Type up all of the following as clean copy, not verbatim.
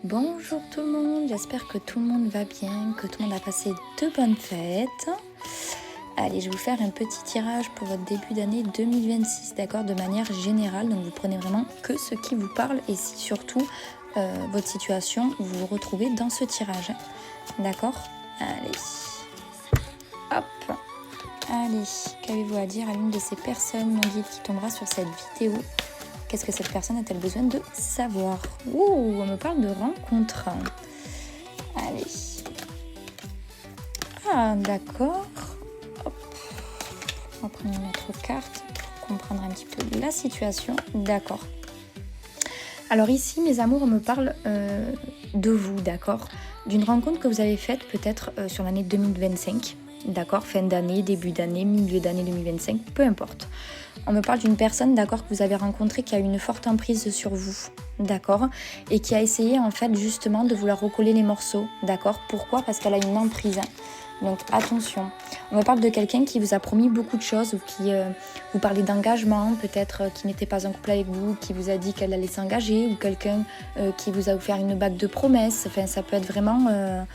Bonjour tout le monde, j'espère que tout le monde va bien, que tout le monde a passé de bonnes fêtes. Allez, je vais vous faire un petit tirage pour votre début d'année 2026, d'accord, de manière générale. Donc vous prenez vraiment que ce qui vous parle et si surtout votre situation, vous vous retrouvez dans ce tirage. D'accord? Allez, hop. Allez, qu'avez-vous à dire à l'une de ces personnes, mon guide, qui tombera sur cette vidéo? Qu'est-ce que cette personne a-t-elle besoin de savoir? Ouh, on me parle de rencontre. Allez. Ah, d'accord. Hop. On va prendre une autre carte pour comprendre un petit peu la situation. D'accord. Alors ici, mes amours, on me parle de vous, d'accord? D'une rencontre que vous avez faite peut-être sur l'année 2025. D'accord, fin d'année, début d'année, milieu d'année 2025, peu importe. On me parle d'une personne, d'accord, que vous avez rencontrée qui a eu une forte emprise sur vous, d'accord, et qui a essayé en fait justement de vouloir recoller les morceaux, d'accord. Pourquoi? Parce qu'elle a une emprise. Donc attention. On me parle de quelqu'un qui vous a promis beaucoup de choses ou qui vous parlait d'engagement, peut-être qui n'était pas en couple avec vous, qui vous a dit qu'elle allait s'engager, ou quelqu'un qui vous a offert une bague de promesses. Enfin, ça peut être vraiment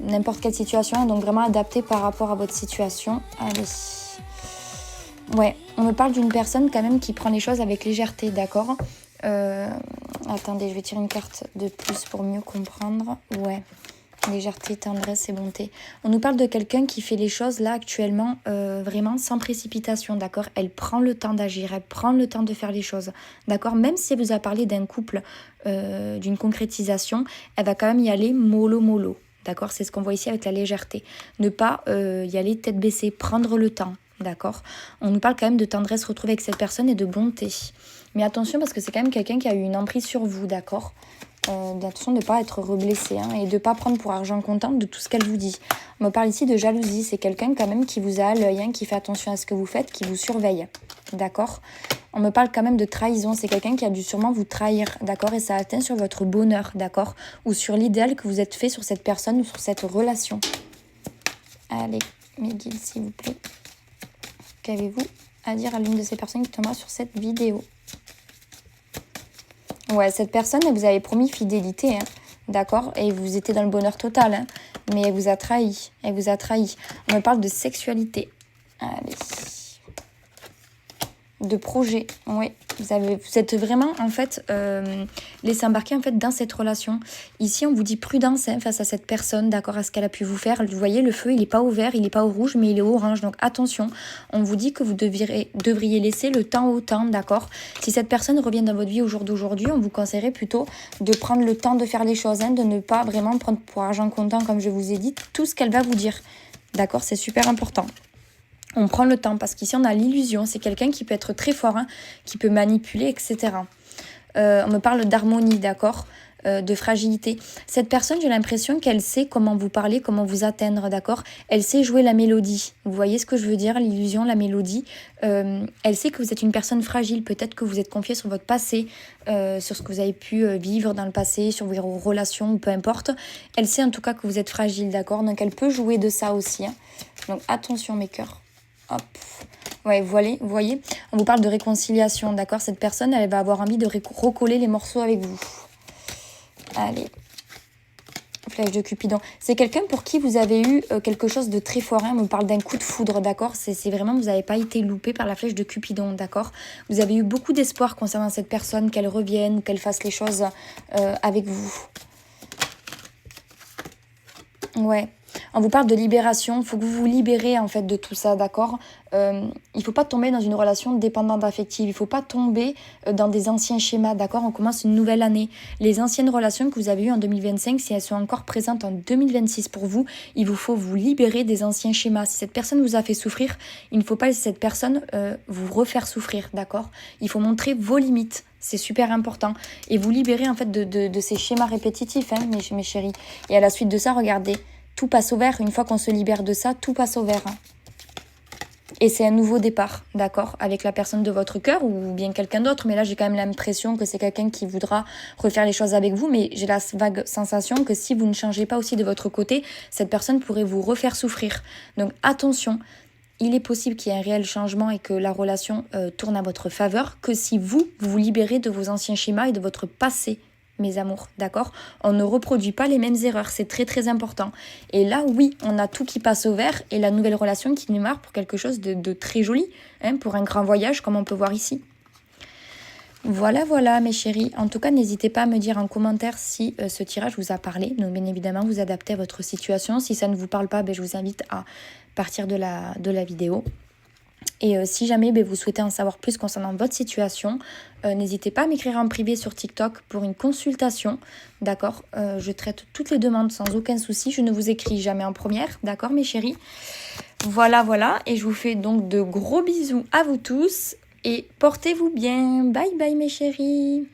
n'importe quelle situation, donc vraiment adapté par rapport à votre situation. Allez. Ouais, on me parle d'une personne quand même qui prend les choses avec légèreté, d'accord. Attendez, je vais tirer une carte de plus pour mieux comprendre. Ouais, légèreté, tendresse et bonté. On nous parle de quelqu'un qui fait les choses là actuellement vraiment sans précipitation, d'accord. Elle prend le temps d'agir, elle prend le temps de faire les choses, d'accord. Même si elle vous a parlé d'un couple, d'une concrétisation, elle va quand même y aller mollo mollo. D'accord, c'est ce qu'on voit ici avec la légèreté. Ne pas y aller tête baissée, prendre le temps, d'accord. On nous parle quand même de tendresse retrouvée avec cette personne et de bonté. Mais attention parce que c'est quand même quelqu'un qui a eu une emprise sur vous, d'accord. Attention de ne pas être reblessé et de ne pas prendre pour argent comptant de tout ce qu'elle vous dit. On me parle ici de jalousie, c'est quelqu'un quand même qui vous a à l'œil, qui fait attention à ce que vous faites, qui vous surveille, d'accord. On me parle quand même de trahison, c'est quelqu'un qui a dû sûrement vous trahir, d'accord, et ça atteint sur votre bonheur, d'accord, ou sur l'idéal que vous êtes fait sur cette personne ou sur cette relation. Allez, mes guides, s'il vous plaît. Qu'avez-vous à dire à l'une de ces personnes qui tombera sur cette vidéo? Ouais, cette personne, elle vous avait promis fidélité, d'accord, et vous étiez dans le bonheur total, mais elle vous a trahi, elle vous a trahi. On me parle de sexualité. Allez. De projet, oui. Vous êtes vraiment en fait laissé embarquer en fait dans cette relation. Ici, on vous dit prudence face à cette personne, d'accord, à ce qu'elle a pu vous faire. Vous voyez, le feu, il n'est pas au vert, il n'est pas au rouge, mais il est au orange. Donc attention, on vous dit que vous devriez laisser le temps au temps, d'accord. Si cette personne revient dans votre vie au jour d'aujourd'hui, on vous conseillerait plutôt de prendre le temps de faire les choses, de ne pas vraiment prendre pour argent comptant, comme je vous ai dit, tout ce qu'elle va vous dire. D'accord, c'est super important. On prend le temps parce qu'ici on a l'illusion, c'est quelqu'un qui peut être très fort, qui peut manipuler, etc. On me parle d'harmonie, d'accord, de fragilité. Cette personne, j'ai l'impression qu'elle sait comment vous parler, comment vous atteindre, d'accord. Elle sait jouer la mélodie. Vous voyez ce que je veux dire, l'illusion, la mélodie. Elle sait que vous êtes une personne fragile. Peut-être que vous êtes confié sur votre passé, sur ce que vous avez pu vivre dans le passé, sur vos relations, ou peu importe. Elle sait en tout cas que vous êtes fragile, d'accord. Donc elle peut jouer de ça aussi. Donc attention mes cœurs. Hop. Ouais, vous voyez, on vous parle de réconciliation, d'accord. Cette personne, elle va avoir envie de recoller les morceaux avec vous. Allez. Flèche de Cupidon. C'est quelqu'un pour qui vous avez eu quelque chose de très fort. On me parle d'un coup de foudre, d'accord. C'est vraiment, vous n'avez pas été loupé par la flèche de Cupidon, d'accord. Vous avez eu beaucoup d'espoir concernant cette personne, qu'elle revienne, qu'elle fasse les choses avec vous. Ouais. On vous parle de libération, il faut que vous vous libérez en fait de tout ça, d'accord. Il ne faut pas tomber dans une relation dépendante affective, il ne faut pas tomber dans des anciens schémas, d'accord. On commence une nouvelle année. Les anciennes relations que vous avez eues en 2025, si elles sont encore présentes en 2026 pour vous, il vous faut vous libérer des anciens schémas. Si cette personne vous a fait souffrir, il ne faut pas laisser cette personne vous refaire souffrir, d'accord. Il faut montrer vos limites. C'est super important. Et vous libérer en fait de ces schémas répétitifs, mes chéris. Et à la suite de ça, regardez, tout passe au vert. Une fois qu'on se libère de ça, tout passe au vert. Et c'est un nouveau départ, d'accord, avec la personne de votre cœur ou bien quelqu'un d'autre. Mais là, j'ai quand même l'impression que c'est quelqu'un qui voudra refaire les choses avec vous. Mais j'ai la vague sensation que si vous ne changez pas aussi de votre côté, cette personne pourrait vous refaire souffrir. Donc attention, il est possible qu'il y ait un réel changement et que la relation tourne à votre faveur que si vous vous libérez de vos anciens schémas et de votre passé. mes amours, d'accord? On ne reproduit pas les mêmes erreurs, c'est très très important. Et là, oui, on a tout qui passe au vert et la nouvelle relation qui démarre pour quelque chose de très joli, hein, pour un grand voyage comme on peut voir ici. Voilà, voilà mes chéris. En tout cas, n'hésitez pas à me dire en commentaire si ce tirage vous a parlé. Donc bien évidemment, vous adaptez à votre situation. Si ça ne vous parle pas, je vous invite à partir de la vidéo. Et si jamais vous souhaitez en savoir plus concernant votre situation, n'hésitez pas à m'écrire en privé sur TikTok pour une consultation, d'accord? Je traite toutes les demandes sans aucun souci, je ne vous écris jamais en première, d'accord mes chéris? Voilà, voilà, et je vous fais donc de gros bisous à vous tous et portez-vous bien. Bye bye mes chéris.